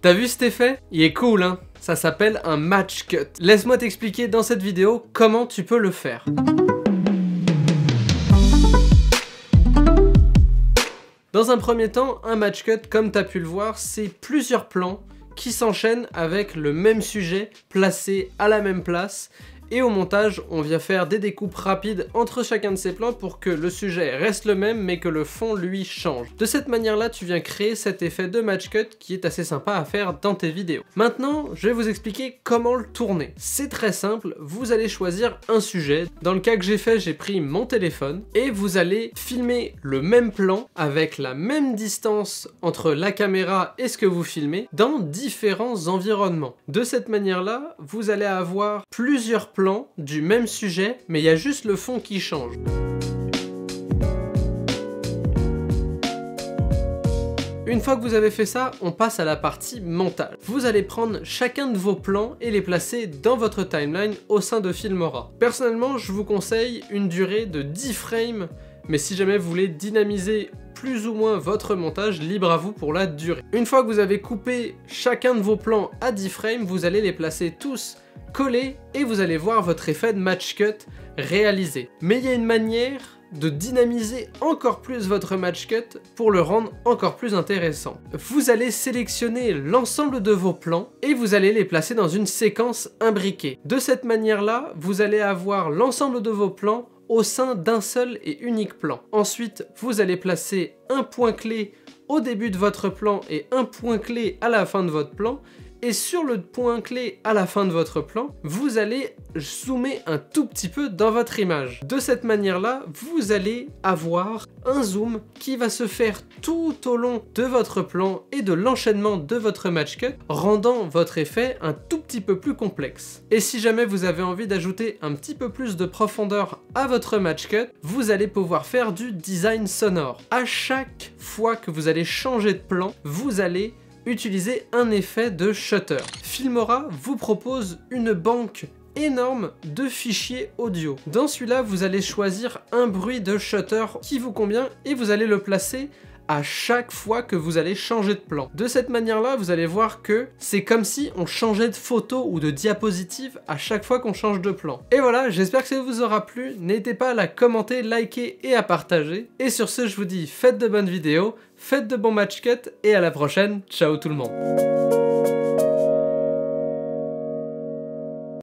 T'as vu cet effet? Il est cool, hein? Ça s'appelle un match cut. Laisse-moi t'expliquer dans cette vidéo comment tu peux le faire. Dans un premier temps, un match cut, comme tu as pu le voir, c'est plusieurs plans qui s'enchaînent avec le même sujet placé à la même place. Et au montage, on vient faire des découpes rapides entre chacun de ces plans pour que le sujet reste le même mais que le fond lui change. De cette manière-là, tu viens créer cet effet de match cut qui est assez sympa à faire dans tes vidéos. Maintenant, je vais vous expliquer comment le tourner. C'est très simple, vous allez choisir un sujet. Dans le cas que j'ai fait, j'ai pris mon téléphone et vous allez filmer le même plan avec la même distance entre la caméra et ce que vous filmez dans différents environnements. De cette manière-là, vous allez avoir plusieurs plans du même sujet, mais il y a juste le fond qui change. Une fois que vous avez fait ça, on passe à la partie montage. Vous allez prendre chacun de vos plans et les placer dans votre timeline au sein de Filmora. Personnellement, je vous conseille une durée de 10 frames, mais si jamais vous voulez dynamiser plus ou moins votre montage, libre à vous pour la durée. Une fois que vous avez coupé chacun de vos plans à 10 frames, vous allez les placer tous collés et vous allez voir votre effet de match cut réalisé. Mais il y a une manière de dynamiser encore plus votre match cut pour le rendre encore plus intéressant. Vous allez sélectionner l'ensemble de vos plans et vous allez les placer dans une séquence imbriquée. De cette manière-là, vous allez avoir l'ensemble de vos plans au sein d'un seul et unique plan. Ensuite, vous allez placer un point clé au début de votre plan et un point clé à la fin de votre plan. Et sur le point clé à la fin de votre plan, vous allez zoomer un tout petit peu dans votre image. De cette manière-là, vous allez avoir un zoom qui va se faire tout au long de votre plan et de l'enchaînement de votre match cut, rendant votre effet un tout petit peu plus complexe. Et si jamais vous avez envie d'ajouter un petit peu plus de profondeur à votre match cut, vous allez pouvoir faire du design sonore. À chaque fois que vous allez changer de plan, vous allez utiliser un effet de shutter. Filmora vous propose une banque énorme de fichiers audio. Dans celui-là, vous allez choisir un bruit de shutter qui vous convient et vous allez le placer à chaque fois que vous allez changer de plan. De cette manière-là, vous allez voir que c'est comme si on changeait de photo ou de diapositive à chaque fois qu'on change de plan. Et voilà, j'espère que ça vous aura plu. N'hésitez pas à la commenter, liker et à partager. Et sur ce, je vous dis faites de bonnes vidéos, faites de bons match cuts et à la prochaine. Ciao tout le monde.